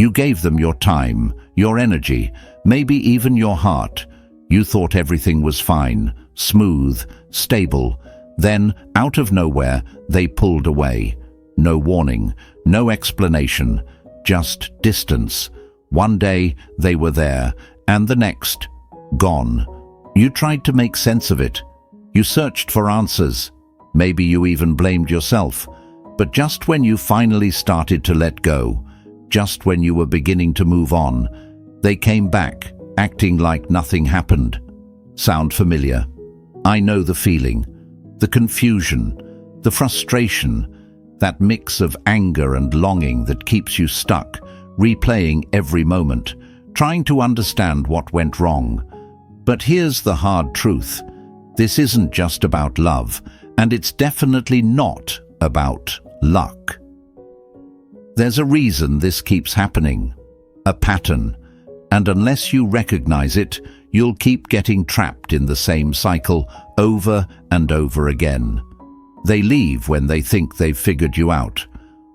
You gave them your time, your energy, maybe even your heart. You thought everything was fine, smooth, stable. Then, out of nowhere, they pulled away. No warning, no explanation, just distance. One day, they were there, and the next, gone. You tried to make sense of it. You searched for answers. Maybe you even blamed yourself. But just when you finally started to let go, just when you were beginning to move on, they came back, acting like nothing happened. Sound familiar? I know the feeling, the confusion, the frustration, that mix of anger and longing that keeps you stuck, replaying every moment, trying to understand what went wrong. But here's the hard truth. This isn't just about love, and it's definitely not about luck. There's a reason this keeps happening, a pattern, and unless you recognize it, you'll keep getting trapped in the same cycle over and over again. They leave when they think they've figured you out,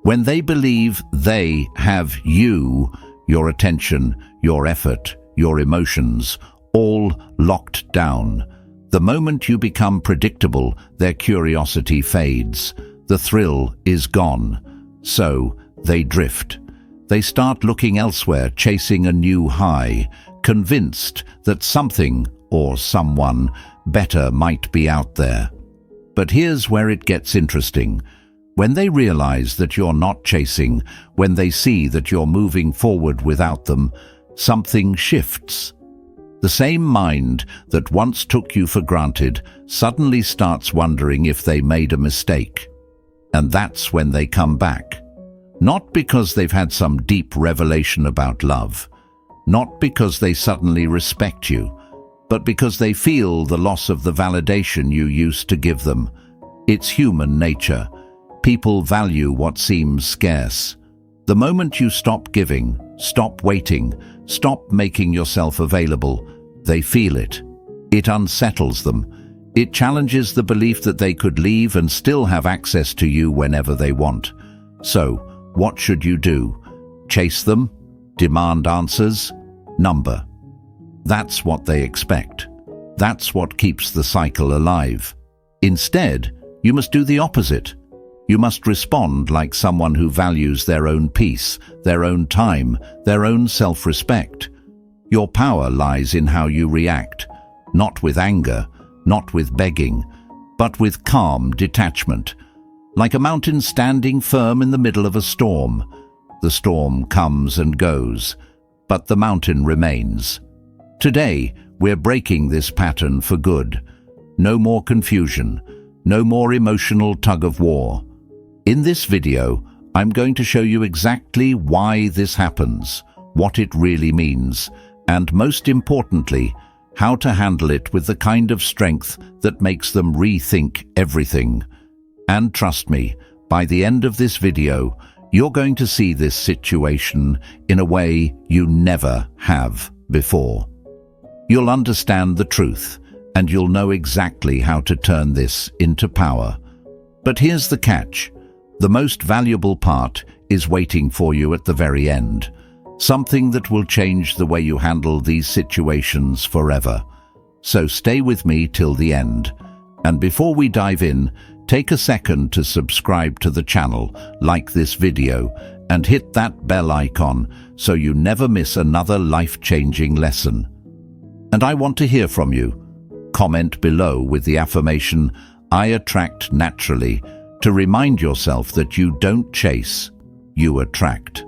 when they believe they have you, your attention, your effort, your emotions, all locked down. The moment you become predictable, their curiosity fades. The thrill is gone. So they drift. They start looking elsewhere, chasing a new high, convinced that something or someone better might be out there. But here's where it gets interesting. When they realize that you're not chasing, when they see that you're moving forward without them, something shifts. The same mind that once took you for granted suddenly starts wondering if they made a mistake. And that's when they come back. Not because they've had some deep revelation about love, not because they suddenly respect you, but because they feel the loss of the validation you used to give them. It's human nature. People value what seems scarce. The moment you stop giving, stop waiting, stop making yourself available, they feel it. It unsettles them. It challenges the belief that they could leave and still have access to you whenever they want. So, what should you do? Chase them? Demand answers? Number. That's what they expect. That's what keeps the cycle alive. Instead, you must do the opposite. You must respond like someone who values their own peace, their own time, their own self-respect. Your power lies in how you react, not with anger, not with begging, but with calm detachment. Like a mountain standing firm in the middle of a storm. The storm comes and goes, but the mountain remains. Today, we're breaking this pattern for good. No more confusion, no more emotional tug-of-war. In this video, I'm going to show you exactly why this happens, what it really means, and most importantly, how to handle it with the kind of strength that makes them rethink everything. And trust me, by the end of this video, you're going to see this situation in a way you never have before. You'll understand the truth, and you'll know exactly how to turn this into power. But here's the catch. The most valuable part is waiting for you at the very end. Something that will change the way you handle these situations forever. So stay with me till the end. And before we dive in, take a second to subscribe to the channel, like this video, and hit that bell icon so you never miss another life-changing lesson. And I want to hear from you. Comment below with the affirmation, "I attract naturally," to remind yourself that you don't chase, you attract.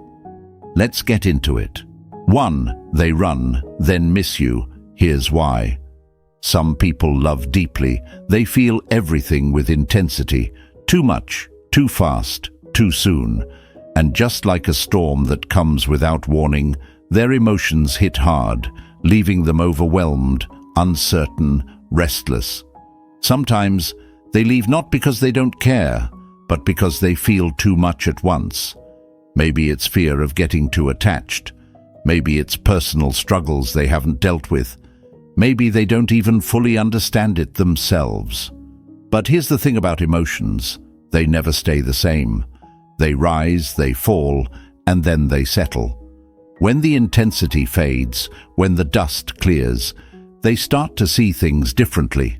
Let's get into it. 1. They run, then miss you. Here's why. Some people love deeply. They feel everything with intensity. Too much, too fast, too soon. And just like a storm that comes without warning, their emotions hit hard, leaving them overwhelmed, uncertain, restless. Sometimes they leave not because they don't care, but because they feel too much at once. Maybe it's fear of getting too attached. Maybe it's personal struggles they haven't dealt with. Maybe they don't even fully understand it themselves. But here's the thing about emotions. They never stay the same. They rise, they fall, and then they settle. When the intensity fades, when the dust clears, they start to see things differently.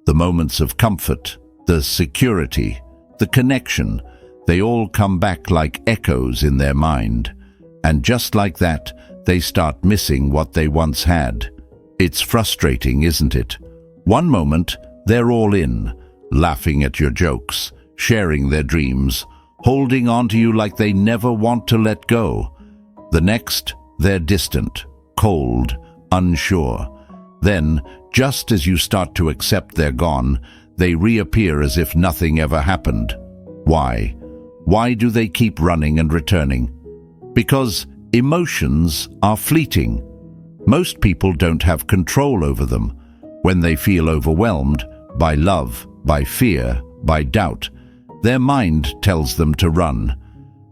The moments of comfort, the security, the connection, they all come back like echoes in their mind. And just like that, they start missing what they once had. It's frustrating, isn't it? One moment, they're all in, laughing at your jokes, sharing their dreams, holding on to you like they never want to let go. The next, they're distant, cold, unsure. Then, just as you start to accept they're gone, they reappear as if nothing ever happened. Why? Why do they keep running and returning? Because emotions are fleeting. Most people don't have control over them. When they feel overwhelmed by love, by fear, by doubt, their mind tells them to run.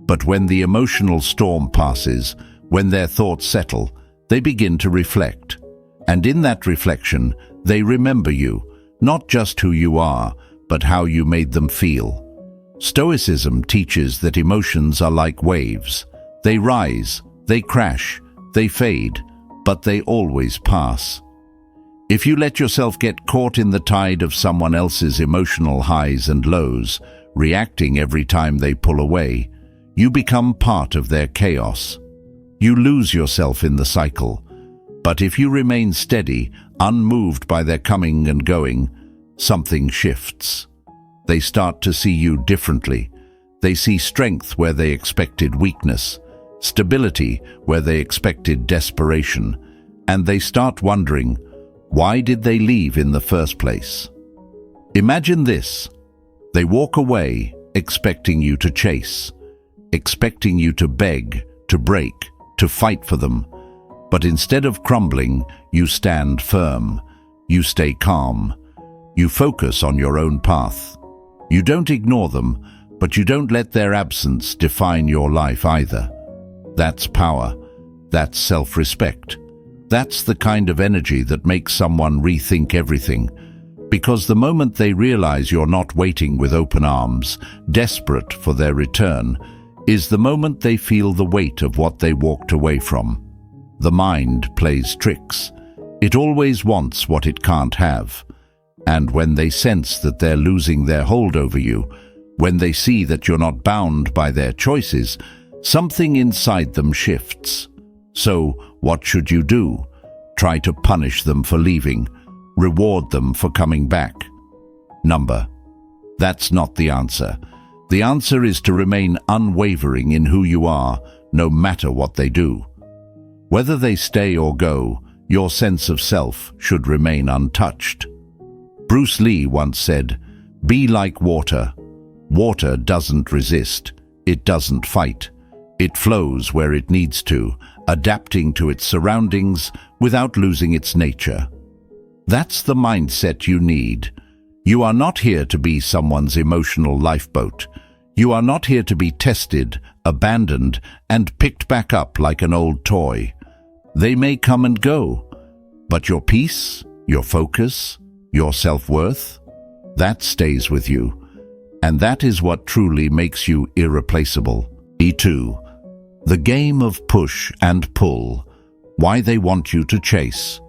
But when the emotional storm passes, when their thoughts settle, they begin to reflect. And in that reflection, they remember you, not just who you are, but how you made them feel. Stoicism teaches that emotions are like waves. They rise, they crash, they fade, but they always pass. If you let yourself get caught in the tide of someone else's emotional highs and lows, reacting every time they pull away, you become part of their chaos. You lose yourself in the cycle. But if you remain steady, unmoved by their coming and going, something shifts. They start to see you differently. They see strength where they expected weakness, stability where they expected desperation, and they start wondering, why did they leave in the first place? Imagine this. They walk away expecting you to chase, expecting you to beg, to break, to fight for them. But instead of crumbling, you stand firm. You stay calm. You focus on your own path. You don't ignore them, but you don't let their absence define your life either. That's power. That's self-respect. That's the kind of energy that makes someone rethink everything. Because the moment they realize you're not waiting with open arms, desperate for their return, is the moment they feel the weight of what they walked away from. The mind plays tricks. It always wants what it can't have. And when they sense that they're losing their hold over you, when they see that you're not bound by their choices, something inside them shifts. So, what should you do? Try to punish them for leaving, reward them for coming back. That's not the answer. The answer is to remain unwavering in who you are, no matter what they do. Whether they stay or go, your sense of self should remain untouched. Bruce Lee once said, "Be like water. Water doesn't resist. It doesn't fight. It flows where it needs to, adapting to its surroundings without losing its nature." That's the mindset you need. You are not here to be someone's emotional lifeboat. You are not here to be tested, abandoned, and picked back up like an old toy. They may come and go, but your peace, your focus, your self-worth, that stays with you. And that is what truly makes you irreplaceable. E2. The game of push and pull. Why they want you to chase.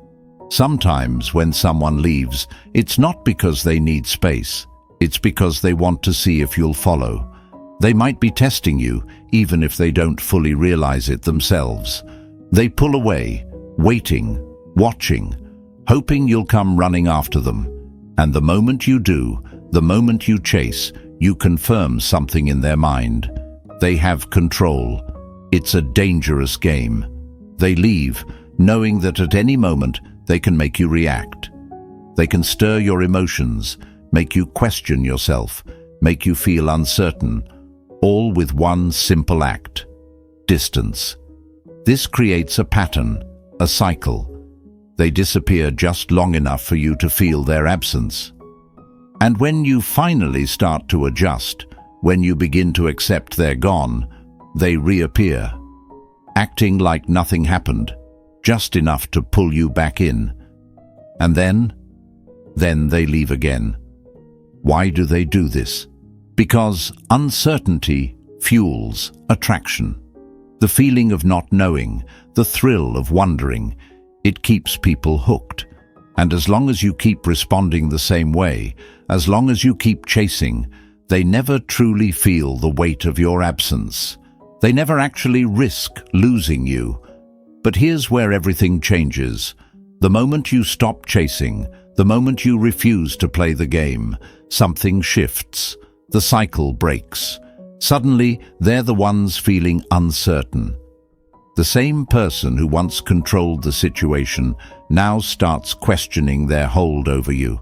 Sometimes when someone leaves, it's not because they need space. It's because they want to see if you'll follow. They might be testing you, even if they don't fully realize it themselves. They pull away, waiting, watching, hoping you'll come running after them. And the moment you do, the moment you chase, you confirm something in their mind. They have control. It's a dangerous game. They leave, knowing that at any moment they can make you react. They can stir your emotions, make you question yourself, make you feel uncertain, all with one simple act: distance. This creates a pattern, a cycle. They disappear just long enough for you to feel their absence. And when you finally start to adjust, when you begin to accept they're gone, they reappear, acting like nothing happened, just enough to pull you back in. And then they leave again. Why do they do this? Because uncertainty fuels attraction. The feeling of not knowing, the thrill of wondering, it keeps people hooked. And as long as you keep responding the same way, as long as you keep chasing, they never truly feel the weight of your absence. They never actually risk losing you. But here's where everything changes. The moment you stop chasing, the moment you refuse to play the game, something shifts. The cycle breaks. Suddenly, they're the ones feeling uncertain. The same person who once controlled the situation now starts questioning their hold over you.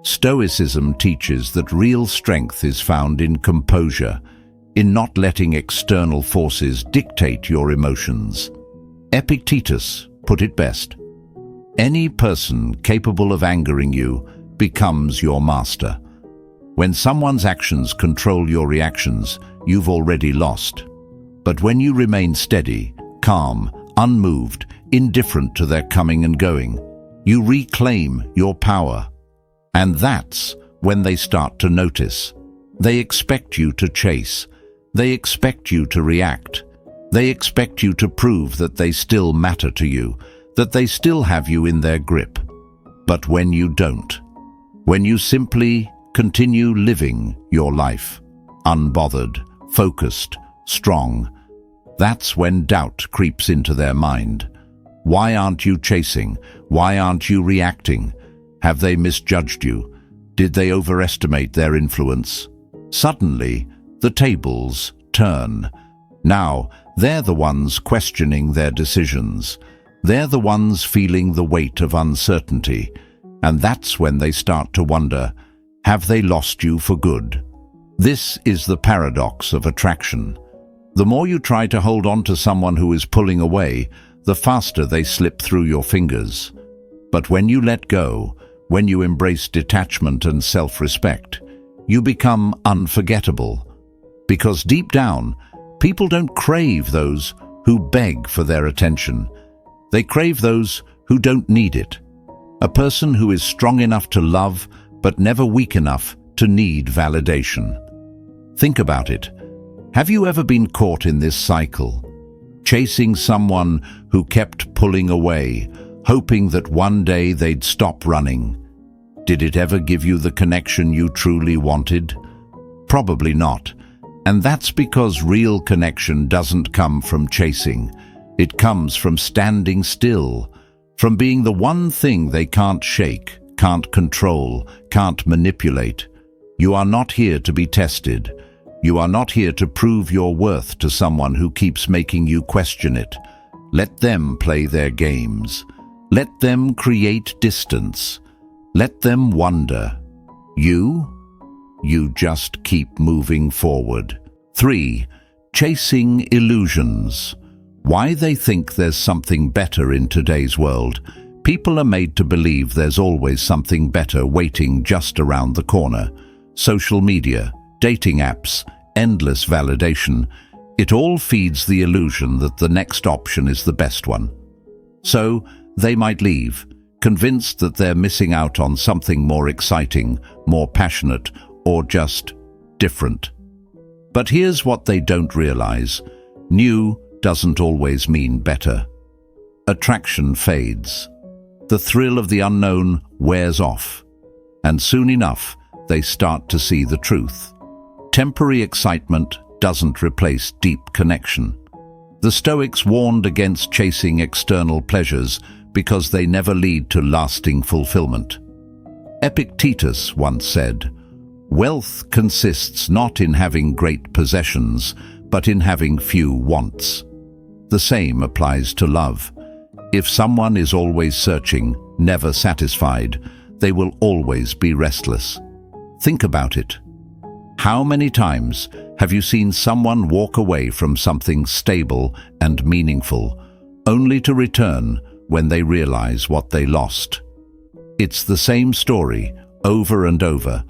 Stoicism teaches that real strength is found in composure, in not letting external forces dictate your emotions. Epictetus put it best. Any person capable of angering you becomes your master. When someone's actions control your reactions, you've already lost. But when you remain steady, calm, unmoved, indifferent to their coming and going, you reclaim your power. And that's when they start to notice. They expect you to chase. They expect you to react. They expect you to prove that they still matter to you, that they still have you in their grip. But when you don't, when you simply continue living your life, unbothered, focused, strong, that's when doubt creeps into their mind. Why aren't you chasing? Why aren't you reacting? Have they misjudged you? Did they overestimate their influence? Suddenly, the tables turn. Now, they're the ones questioning their decisions. They're the ones feeling the weight of uncertainty. And that's when they start to wonder, have they lost you for good? This is the paradox of attraction. The more you try to hold on to someone who is pulling away, the faster they slip through your fingers. But when you let go, when you embrace detachment and self-respect, you become unforgettable. Because deep down, people don't crave those who beg for their attention. They crave those who don't need it. A person who is strong enough to love, but never weak enough to need validation. Think about it. Have you ever been caught in this cycle? Chasing someone who kept pulling away, hoping that one day they'd stop running. Did it ever give you the connection you truly wanted? Probably not. And that's because real connection doesn't come from chasing. It comes from standing still, from being the one thing they can't shake, can't control, can't manipulate. You are not here to be tested. You are not here to prove your worth to someone who keeps making you question it. Let them play their games. Let them create distance. Let them wonder. You just keep moving forward. 3. Chasing illusions. Why they think there's something better in today's world. People are made to believe there's always something better waiting just around the corner. Social media, dating apps, endless validation. It all feeds the illusion that the next option is the best one. So, they might leave, convinced that they're missing out on something more exciting, more passionate, or just different. But here's what they don't realize. New doesn't always mean better. Attraction fades. The thrill of the unknown wears off. And soon enough, they start to see the truth. Temporary excitement doesn't replace deep connection. The Stoics warned against chasing external pleasures because they never lead to lasting fulfillment. Epictetus once said, "Wealth consists not in having great possessions, but in having few wants." The same applies to love. If someone is always searching, never satisfied, they will always be restless. Think about it. How many times have you seen someone walk away from something stable and meaningful, only to return when they realize what they lost? It's the same story, over and over.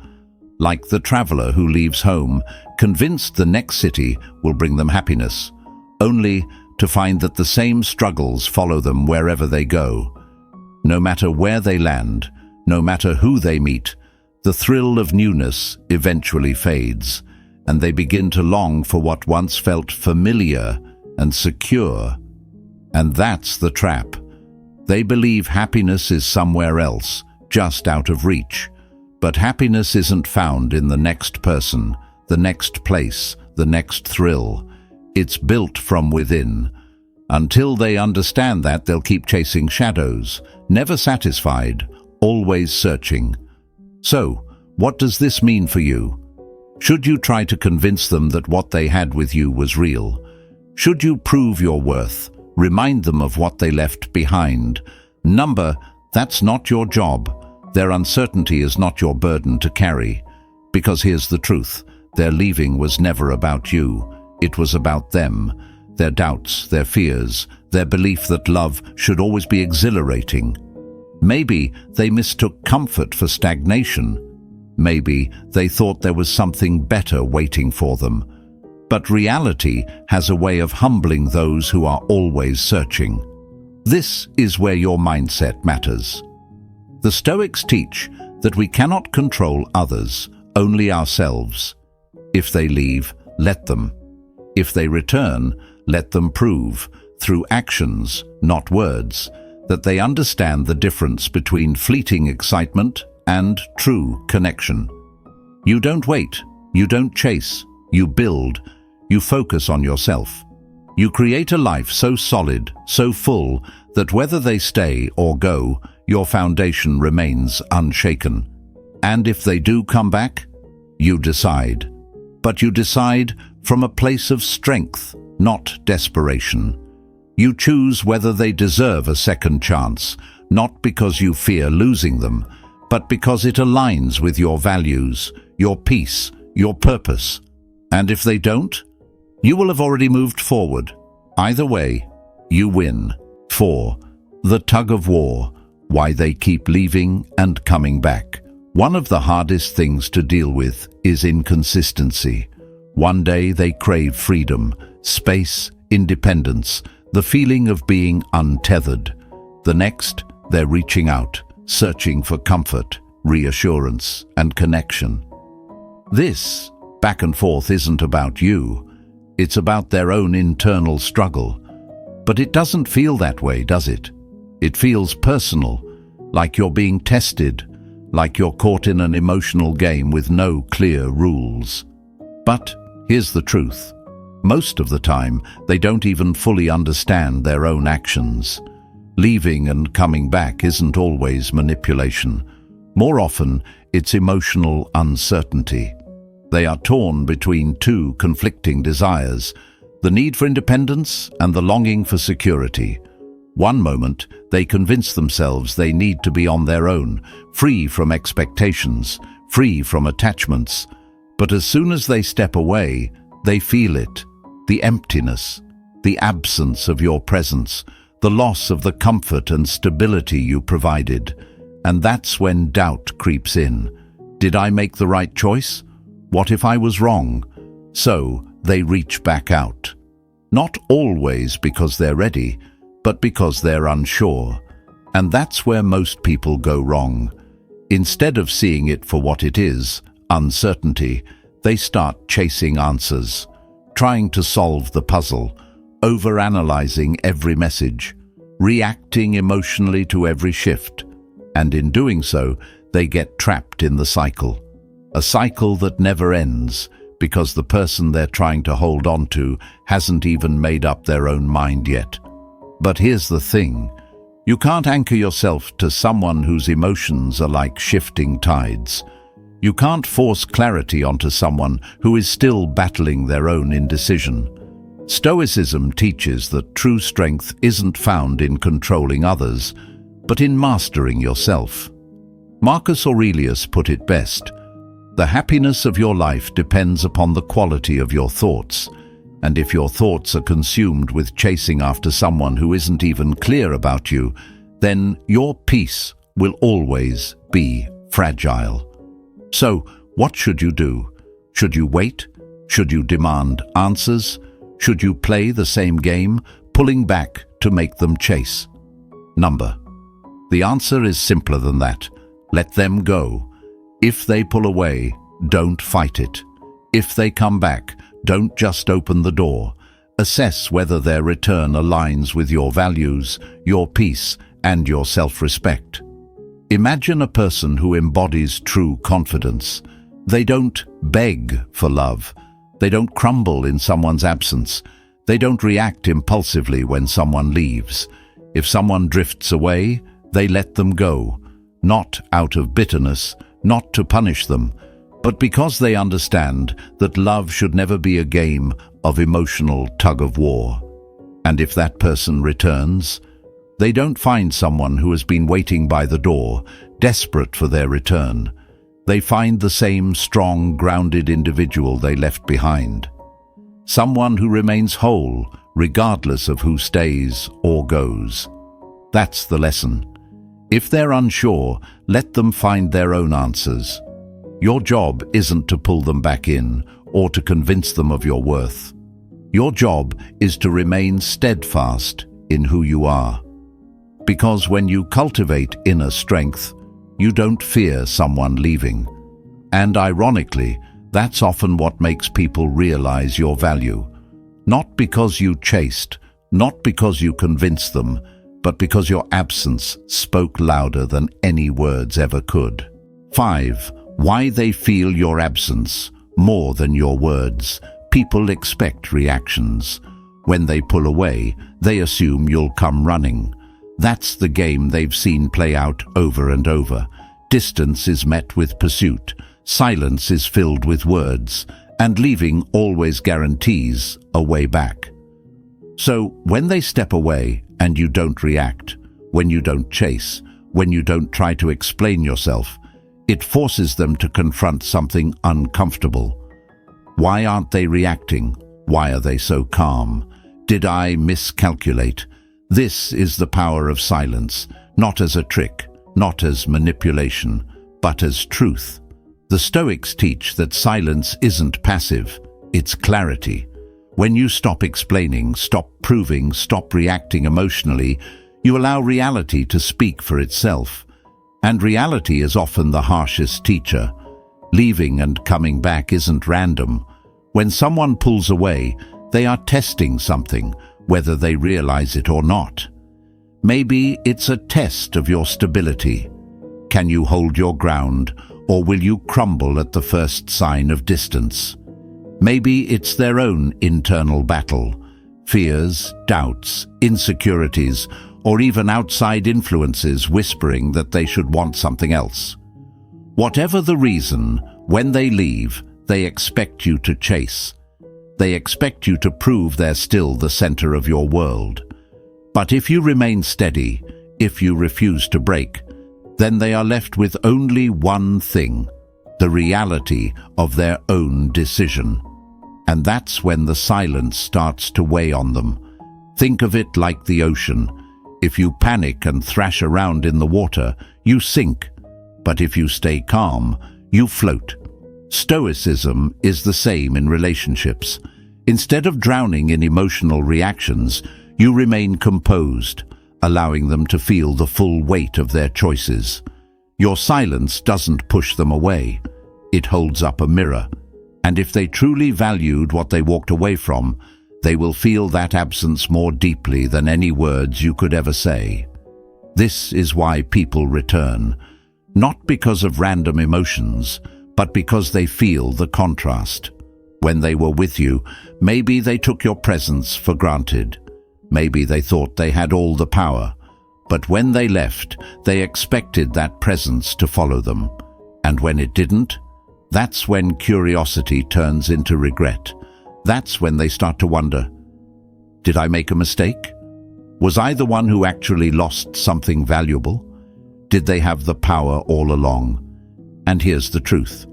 Like the traveler who leaves home, convinced the next city will bring them happiness, only to find that the same struggles follow them wherever they go. No matter where they land, no matter who they meet, the thrill of newness eventually fades, and they begin to long for what once felt familiar and secure. And that's the trap. They believe happiness is somewhere else, just out of reach. But happiness isn't found in the next person, the next place, the next thrill. It's built from within. Until they understand that, they'll keep chasing shadows, never satisfied, always searching. So, what does this mean for you? Should you try to convince them that what they had with you was real? Should you prove your worth, remind them of what they left behind? That's not your job. Their uncertainty is not your burden to carry. Because here's the truth, their leaving was never about you. It was about them, their doubts, their fears, their belief that love should always be exhilarating. Maybe they mistook comfort for stagnation. Maybe they thought there was something better waiting for them. But reality has a way of humbling those who are always searching. This is where your mindset matters. The Stoics teach that we cannot control others, only ourselves. If they leave, let them. If they return, let them prove, through actions, not words, that they understand the difference between fleeting excitement and true connection. You don't wait, you don't chase, you build, you focus on yourself. You create a life so solid, so full, that whether they stay or go, your foundation remains unshaken. And if they do come back, you decide. But you decide from a place of strength, not desperation. You choose whether they deserve a second chance, not because you fear losing them, but because it aligns with your values, your peace, your purpose. And if they don't, you will have already moved forward. Either way, you win. 4. The tug of war. Why they keep leaving and coming back. One of the hardest things to deal with is inconsistency. One day they crave freedom, space, independence, the feeling of being untethered. The next, they're reaching out, searching for comfort, reassurance, and connection. This back and forth isn't about you. It's about their own internal struggle. But it doesn't feel that way, does it? It feels personal, like you're being tested, like you're caught in an emotional game with no clear rules. But here's the truth. Most of the time, they don't even fully understand their own actions. Leaving and coming back isn't always manipulation. More often, it's emotional uncertainty. They are torn between two conflicting desires, the need for independence and the longing for security. One moment, they convince themselves they need to be on their own, free from expectations, free from attachments. But as soon as they step away, they feel it. The emptiness, the absence of your presence, the loss of the comfort and stability you provided. And that's when doubt creeps in. Did I make the right choice? What if I was wrong? So they reach back out. Not always because they're ready, but because they're unsure. And that's where most people go wrong. Instead of seeing it for what it is, uncertainty, they start chasing answers, trying to solve the puzzle, overanalyzing every message, reacting emotionally to every shift. And in doing so, they get trapped in the cycle. A cycle that never ends, because the person they're trying to hold on to hasn't even made up their own mind yet. But here's the thing. You can't anchor yourself to someone whose emotions are like shifting tides. You can't force clarity onto someone who is still battling their own indecision. Stoicism teaches that true strength isn't found in controlling others, but in mastering yourself. Marcus Aurelius put it best. The happiness of your life depends upon the quality of your thoughts. And if your thoughts are consumed with chasing after someone who isn't even clear about you, then your peace will always be fragile. So, what should you do? Should you wait? Should you demand answers? Should you play the same game, pulling back to make them chase? The answer is simpler than that. Let them go. If they pull away, don't fight it. If they come back, don't just open the door. Assess whether their return aligns with your values, your peace, and your self-respect. Imagine a person who embodies true confidence. They don't beg for love. They don't crumble in someone's absence. They don't react impulsively when someone leaves. If someone drifts away, they let them go, not out of bitterness, not to punish them, but because they understand that love should never be a game of emotional tug-of-war. And if that person returns, they don't find someone who has been waiting by the door, desperate for their return. They find the same strong, grounded individual they left behind. Someone who remains whole, regardless of who stays or goes. That's the lesson. If they're unsure, let them find their own answers. Your job isn't to pull them back in or to convince them of your worth. Your job is to remain steadfast in who you are. Because when you cultivate inner strength, you don't fear someone leaving. And ironically, that's often what makes people realize your value. Not because you chased, not because you convinced them, but because your absence spoke louder than any words ever could. 5. Why they feel your absence more than your words. People expect reactions. When they pull away, they assume you'll come running. That's the game they've seen play out over and over. Distance is met with pursuit, silence is filled with words, and leaving always guarantees a way back. So when they step away and you don't react, when you don't chase, when you don't try to explain yourself, it forces them to confront something uncomfortable. Why aren't they reacting? Why are they so calm? Did I miscalculate? This is the power of silence, not as a trick, not as manipulation, but as truth. The Stoics teach that silence isn't passive, it's clarity. When you stop explaining, stop proving, stop reacting emotionally, you allow reality to speak for itself. And reality is often the harshest teacher. Leaving and coming back isn't random. When someone pulls away, they are testing something, whether they realize it or not. Maybe it's a test of your stability. Can you hold your ground, or will you crumble at the first sign of distance? Maybe it's their own internal battle, fears, doubts, insecurities, or even outside influences whispering that they should want something else. Whatever the reason, when they leave, they expect you to chase. They expect you to prove they're still the center of your world. But if you remain steady, if you refuse to break, then they are left with only one thing, the reality of their own decision. And that's when the silence starts to weigh on them. Think of it like the ocean. If you panic and thrash around in the water, you sink. But if you stay calm, you float. Stoicism is the same in relationships. Instead of drowning in emotional reactions, you remain composed, allowing them to feel the full weight of their choices. Your silence doesn't push them away. It holds up a mirror. And if they truly valued what they walked away from, they will feel that absence more deeply than any words you could ever say. This is why people return, not because of random emotions, but because they feel the contrast. When they were with you, maybe they took your presence for granted. Maybe they thought they had all the power. But when they left, they expected that presence to follow them. And when it didn't, that's when curiosity turns into regret. That's when they start to wonder, did I make a mistake? Was I the one who actually lost something valuable? Did they have the power all along? And here's the truth.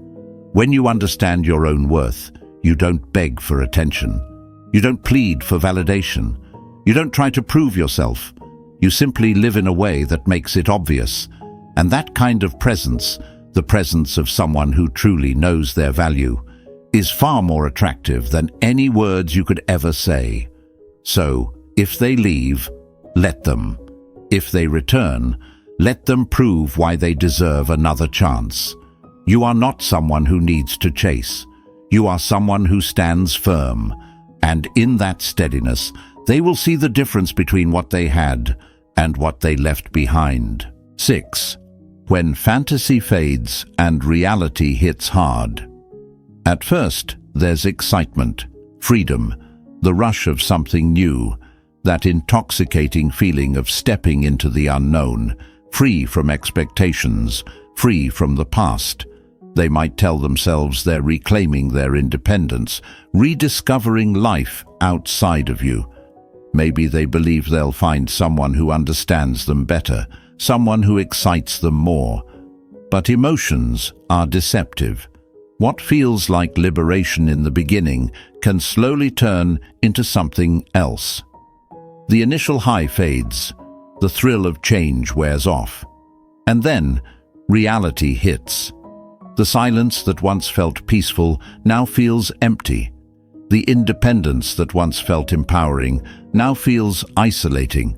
When you understand your own worth, you don't beg for attention. You don't plead for validation. You don't try to prove yourself. You simply live in a way that makes it obvious. And that kind of presence, the presence of someone who truly knows their value, is far more attractive than any words you could ever say. So, if they leave, let them. If they return, let them prove why they deserve another chance. You are not someone who needs to chase. You are someone who stands firm, And in that steadiness, they will see the difference between what they had and what they left behind. 6. When fantasy fades and reality hits hard. At first, there's excitement, freedom, the rush of something new, that intoxicating feeling of stepping into the unknown, free from expectations, free from the past. They might tell themselves they're reclaiming their independence, rediscovering life outside of you. Maybe they believe they'll find someone who understands them better, someone who excites them more. But emotions are deceptive. What feels like liberation in the beginning can slowly turn into something else. The initial high fades, the thrill of change wears off, and then reality hits. The silence that once felt peaceful now feels empty. The independence that once felt empowering now feels isolating.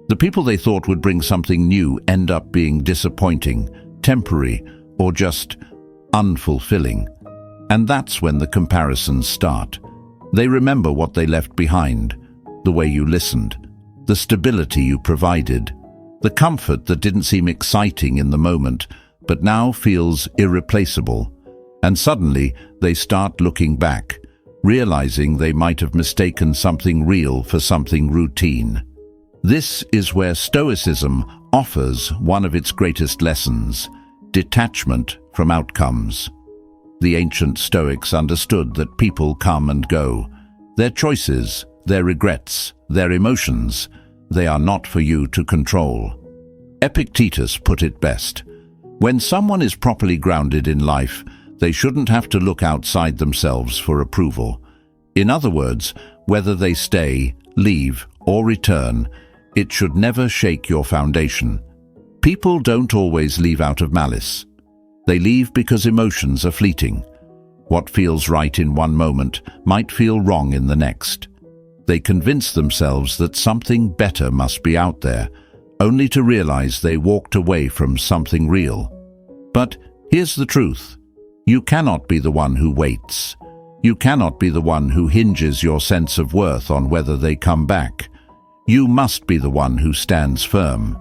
The people they thought would bring something new end up being disappointing, temporary, or just unfulfilling. And that's when the comparisons start. They remember what they left behind, the way you listened, the stability you provided, the comfort that didn't seem exciting in the moment, but now feels irreplaceable. And suddenly they start looking back, realizing they might have mistaken something real for something routine. This is where Stoicism offers one of its greatest lessons: detachment from outcomes. The ancient Stoics understood that people come and go. Their choices, their regrets, their emotions, they are not for you to control. Epictetus put it best: when someone is properly grounded in life, they shouldn't have to look outside themselves for approval. In other words, whether they stay, leave, or return, it should never shake your foundation. People don't always leave out of malice. They leave because emotions are fleeting. What feels right in one moment might feel wrong in the next. They convince themselves that something better must be out there, only to realize they walked away from something real. But here's the truth: you cannot be the one who waits. You cannot be the one who hinges your sense of worth on whether they come back. You must be the one who stands firm,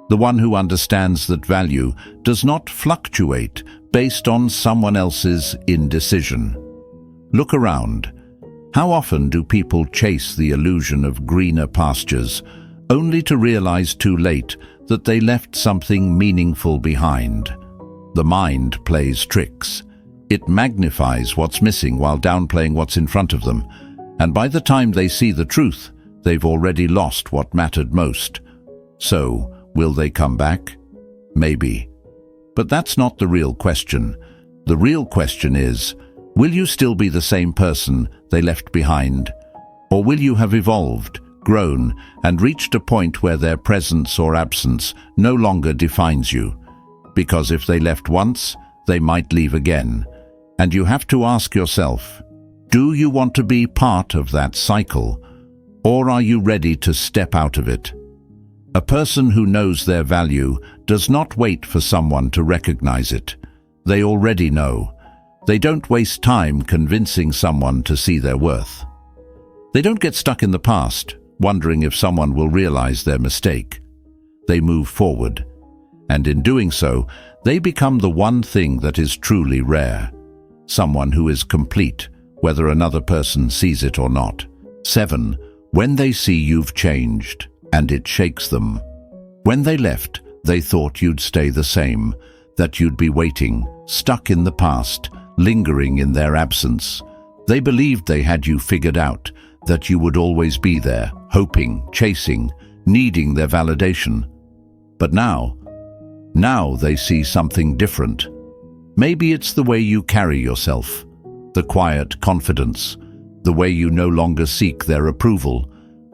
the one who understands that value does not fluctuate based on someone else's indecision. Look around. How often do people chase the illusion of greener pastures, only to realize too late that they left something meaningful behind? The mind plays tricks. It magnifies what's missing while downplaying what's in front of them, and by the time they see the truth, they've already lost what mattered most. So, will they come back? Maybe. But that's not the real question. The real question is, will you still be the same person they left behind? Or will you have evolved, grown, and reached a point where their presence or absence no longer defines you? Because if they left once, they might leave again. And you have to ask yourself, do you want to be part of that cycle? Or are you ready to step out of it? A person who knows their value does not wait for someone to recognize it. They already know. They don't waste time convincing someone to see their worth. They don't get stuck in the past, wondering if someone will realize their mistake. They move forward. And in doing so, they become the one thing that is truly rare. Someone who is complete, whether another person sees it or not. 7. When they see you've changed, and it shakes them. When they left, they thought you'd stay the same, that you'd be waiting, stuck in the past, lingering in their absence. They believed they had you figured out, that you would always be there, hoping, chasing, needing their validation. But now they see something different. Maybe it's the way you carry yourself, the quiet confidence, the way you no longer seek their approval,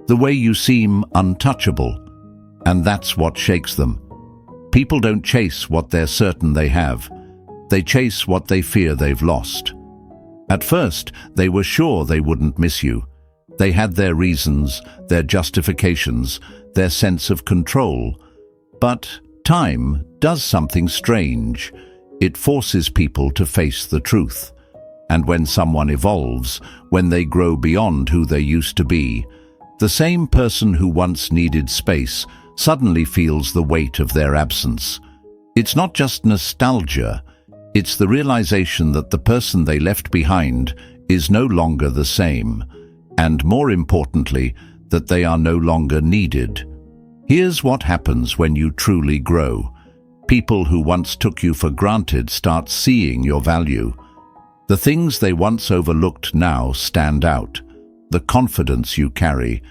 the way you seem untouchable. And that's what shakes them. People don't chase what they're certain they have. They chase what they fear they've lost. At first, they were sure they wouldn't miss you. They had their reasons, their justifications, their sense of control. But time does something strange. It forces people to face the truth. And when someone evolves, when they grow beyond who they used to be, the same person who once needed space suddenly feels the weight of their absence. It's not just nostalgia, it's the realization that the person they left behind is no longer the same, and more importantly, that they are no longer needed. Here's what happens when you truly grow. People who once took you for granted start seeing your value. The things they once overlooked now stand out. The confidence you carry,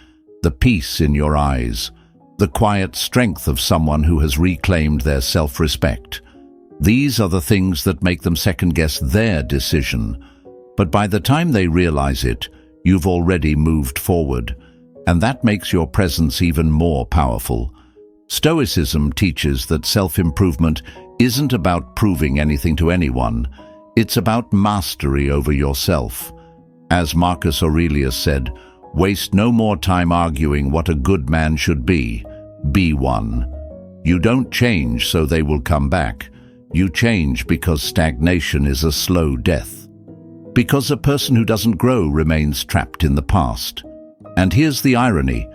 the peace in your eyes, the quiet strength of someone who has reclaimed their self-respect. These are the things that make them second-guess their decision. But by the time they realize it, you've already moved forward, and that makes your presence even more powerful. Stoicism teaches that self-improvement isn't about proving anything to anyone. It's about mastery over yourself. As Marcus Aurelius said, "Waste no more time arguing what a good man should be. Be one." You don't change so they will come back. You change because stagnation is a slow death. Because a person who doesn't grow remains trapped in the past. And here's the irony.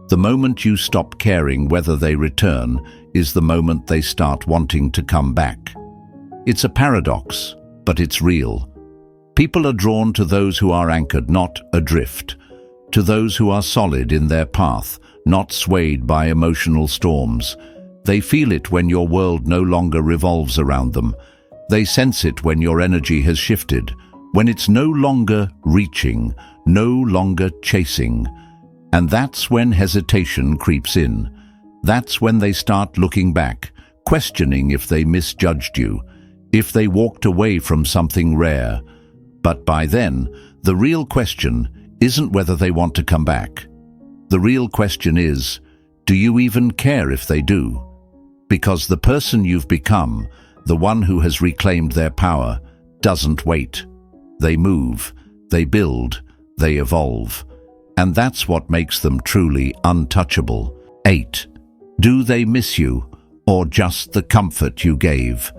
The moment you stop caring whether they return is the moment they start wanting to come back. It's a paradox, but it's real. People are drawn to those who are anchored, not adrift. To those who are solid in their path, not swayed by emotional storms. They feel it when your world no longer revolves around them. They sense it when your energy has shifted, when it's no longer reaching, no longer chasing. And that's when hesitation creeps in. That's when they start looking back, questioning if they misjudged you, if they walked away from something rare. But by then, the real question isn't whether they want to come back. The real question is, do you even care if they do? Because the person you've become, the one who has reclaimed their power, doesn't wait. They move, they build, they evolve. And that's what makes them truly untouchable. 8. Do they miss you, or just the comfort you gave?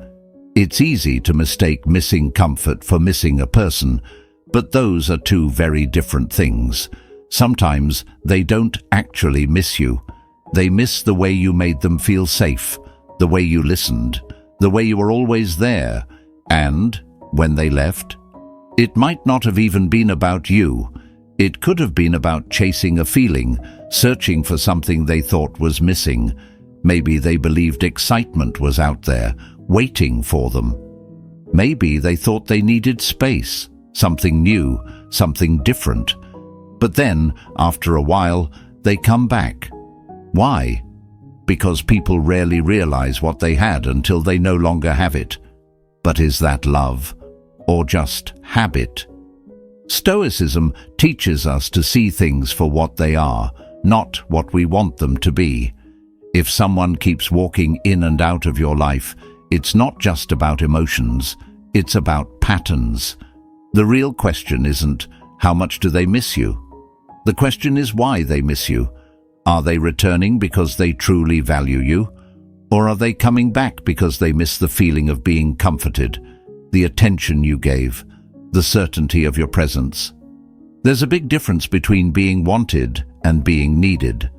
It's easy to mistake missing comfort for missing a person, but those are two very different things. Sometimes they don't actually miss you. They miss the way you made them feel safe, the way you listened, the way you were always there. And when they left, it might not have even been about you. It could have been about chasing a feeling, searching for something they thought was missing. Maybe they believed excitement was out there, waiting for them. Maybe they thought they needed space, something new, something different. But then, after a while, they come back. Why? Because people rarely realize what they had until they no longer have it. But is that love, or just habit? Stoicism teaches us to see things for what they are, not what we want them to be. If someone keeps walking in and out of your life, it's not just about emotions, it's about patterns. The real question isn't, how much do they miss you? The question is why they miss you. Are they returning because they truly value you? Or are they coming back because they miss the feeling of being comforted, the attention you gave, the certainty of your presence? There's a big difference between being wanted and being needed.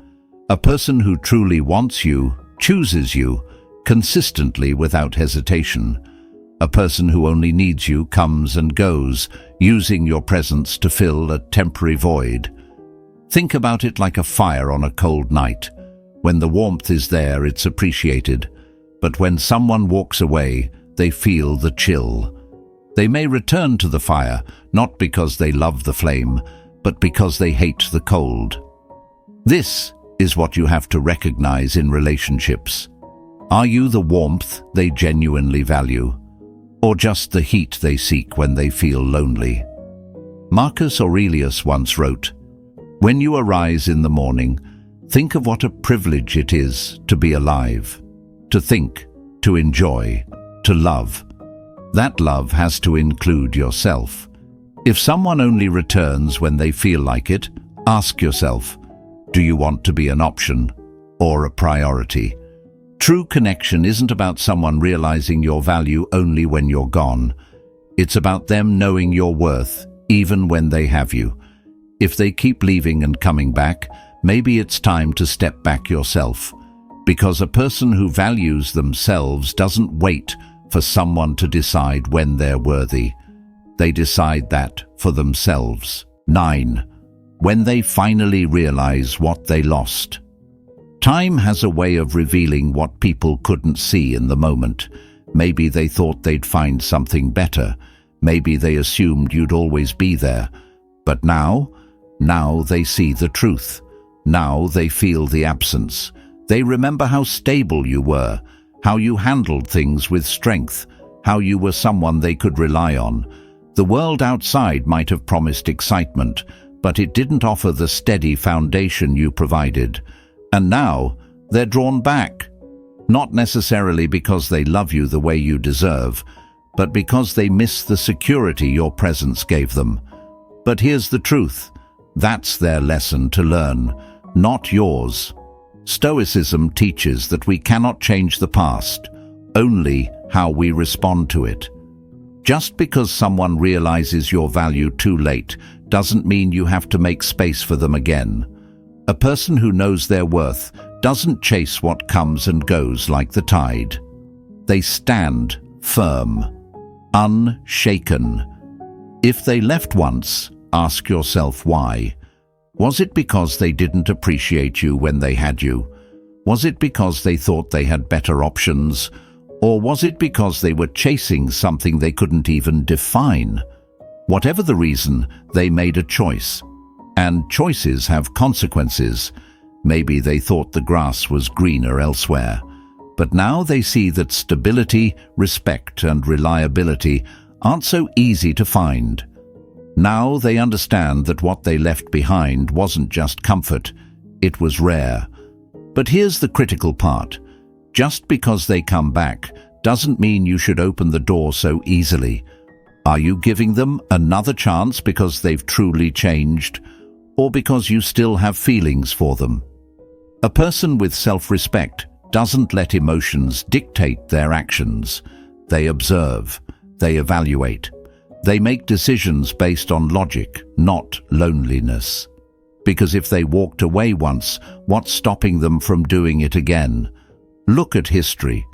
A person who truly wants you chooses you consistently without hesitation. A person who only needs you comes and goes, using your presence to fill a temporary void. Think about it like a fire on a cold night. When the warmth is there, it's appreciated. But when someone walks away, they feel the chill. They may return to the fire, not because they love the flame, but because they hate the cold. This is what you have to recognize in relationships. Are you the warmth they genuinely value, or just the heat they seek when they feel lonely? Marcus Aurelius once wrote, "When you arise in the morning, think of what a privilege it is to be alive, to think, to enjoy, to love. That love has to include yourself. If someone only returns when they feel like it, ask yourself, do you want to be an option or a priority? True connection isn't about someone realizing your value only when you're gone. It's about them knowing your worth, even when they have you. If they keep leaving and coming back, maybe it's time to step back yourself. Because a person who values themselves doesn't wait for someone to decide when they're worthy. They decide that for themselves. 9. When they finally realize what they lost. Time has a way of revealing what people couldn't see in the moment. Maybe they thought they'd find something better. Maybe they assumed you'd always be there. But now they see the truth. Now they feel the absence. They remember how stable you were, how you handled things with strength, how you were someone they could rely on. The world outside might have promised excitement, but it didn't offer the steady foundation you provided. And now they're drawn back. Not necessarily because they love you the way you deserve, but because they miss the security your presence gave them. But here's the truth. That's their lesson to learn, not yours. Stoicism teaches that we cannot change the past, only how we respond to it. Just because someone realizes your value too late doesn't mean you have to make space for them again. A person who knows their worth doesn't chase what comes and goes like the tide. They stand firm, unshaken. If they left once, ask yourself why. Was it because they didn't appreciate you when they had you? Was it because they thought they had better options? Or was it because they were chasing something they couldn't even define? Whatever the reason, they made a choice. And choices have consequences. Maybe they thought the grass was greener elsewhere. But now they see that stability, respect, and reliability aren't so easy to find. Now they understand that what they left behind wasn't just comfort, it was rare. But here's the critical part. Just because they come back doesn't mean you should open the door so easily. Are you giving them another chance because they've truly changed, or because you still have feelings for them? A person with self-respect doesn't let emotions dictate their actions. They observe, they evaluate. They make decisions based on logic, not loneliness. Because if they walked away once, what's stopping them from doing it again? Look at history.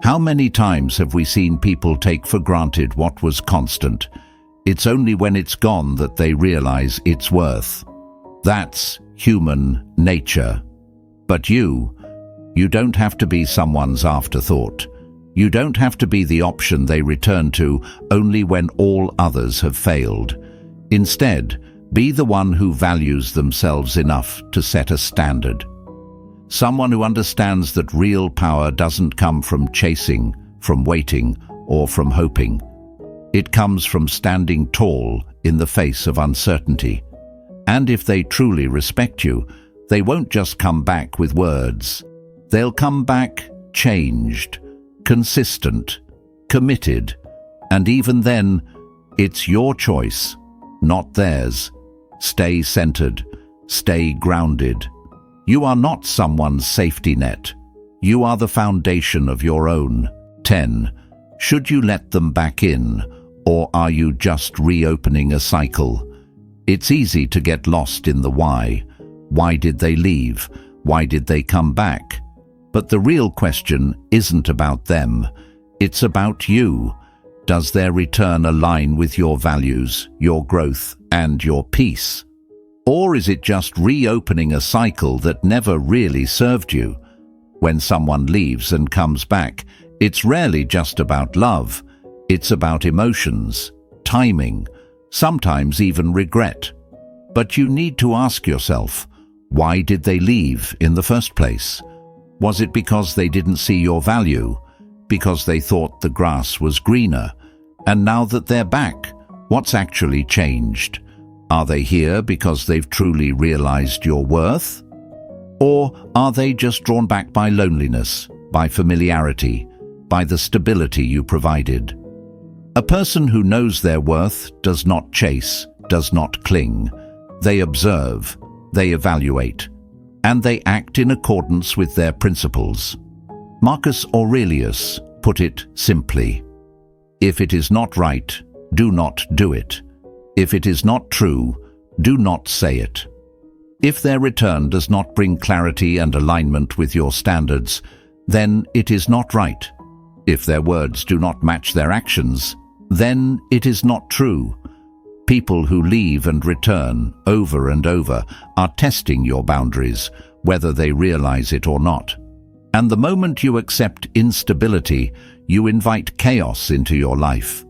How many times have we seen people take for granted what was constant? It's only when it's gone that they realize its worth. That's human nature. But you don't have to be someone's afterthought. You don't have to be the option they return to only when all others have failed. Instead, be the one who values themselves enough to set a standard. Someone who understands that real power doesn't come from chasing, from waiting, or from hoping. It comes from standing tall in the face of uncertainty. And if they truly respect you, they won't just come back with words. They'll come back changed, consistent, committed, and even then, it's your choice, not theirs. Stay centered, stay grounded. You are not someone's safety net. You are the foundation of your own. 10. Should you let them back in, or are you just reopening a cycle? It's easy to get lost in the why. Why did they leave? Why did they come back? But the real question isn't about them. It's about you. Does their return align with your values, your growth, and your peace? Or is it just reopening a cycle that never really served you? When someone leaves and comes back, it's rarely just about love. It's about emotions, timing, sometimes even regret. But you need to ask yourself, why did they leave in the first place? Was it because they didn't see your value? Because they thought the grass was greener? And now that they're back, what's actually changed? Are they here because they've truly realized your worth? Or are they just drawn back by loneliness, by familiarity, by the stability you provided? A person who knows their worth does not chase, does not cling. They observe, they evaluate, and they act in accordance with their principles. Marcus Aurelius put it simply, if it is not right, do not do it. If it is not true, do not say it. If their return does not bring clarity and alignment with your standards, then it is not right. If their words do not match their actions, then it is not true. People who leave and return over and over are testing your boundaries, whether they realize it or not. And the moment you accept instability, you invite chaos into your life.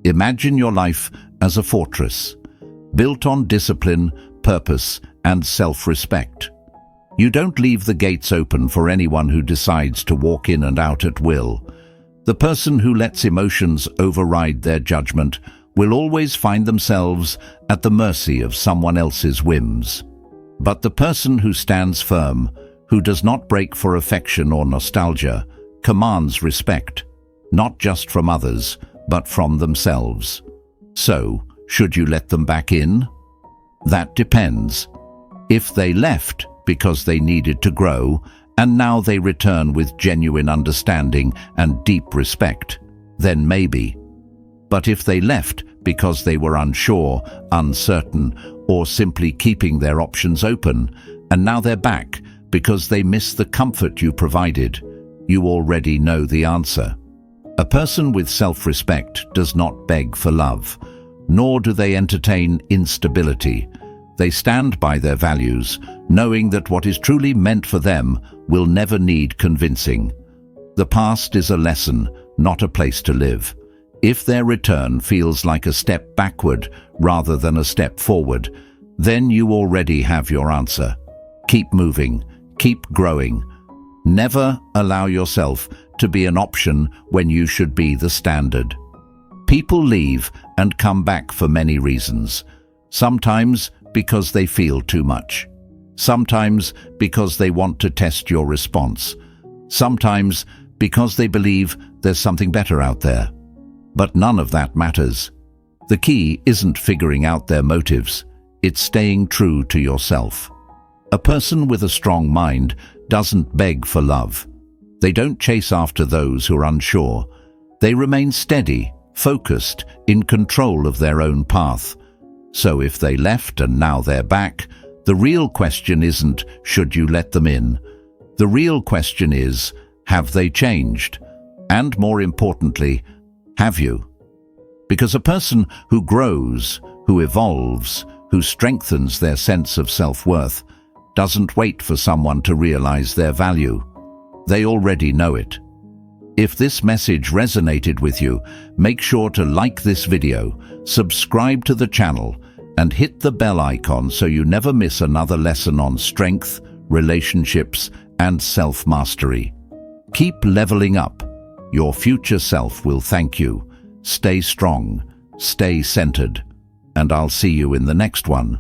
Imagine your life as a fortress, built on discipline, purpose, and self-respect. You don't leave the gates open for anyone who decides to walk in and out at will. The person who lets emotions override their judgment will always find themselves at the mercy of someone else's whims. But the person who stands firm, who does not break for affection or nostalgia, commands respect, not just from others, but from themselves. So, should you let them back in? That depends. If they left because they needed to grow, and now they return with genuine understanding and deep respect, then maybe. But if they left because they were unsure, uncertain, or simply keeping their options open, and now they're back because they miss the comfort you provided, you already know the answer. A person with self-respect does not beg for love, nor do they entertain instability. They stand by their values, knowing that what is truly meant for them will never need convincing. The past is a lesson, not a place to live. If their return feels like a step backward rather than a step forward, then you already have your answer. Keep moving, keep growing. Never allow yourself to be an option when you should be the standard. People leave and come back for many reasons. Sometimes because they feel too much. Sometimes because they want to test your response. Sometimes because they believe there's something better out there. But none of that matters. The key isn't figuring out their motives, it's staying true to yourself. A person with a strong mind doesn't beg for love. They don't chase after those who are unsure. They remain steady, focused, in control of their own path. So if they left and now they're back, the real question isn't, should you let them in? The real question is, have they changed? And more importantly, have you? Because a person who grows, who evolves, who strengthens their sense of self-worth, doesn't wait for someone to realize their value. They already know it. If this message resonated with you, make sure to like this video, subscribe to the channel, and hit the bell icon so you never miss another lesson on strength, relationships, and self-mastery. Keep leveling up. Your future self will thank you. Stay strong, stay centered, and I'll see you in the next one.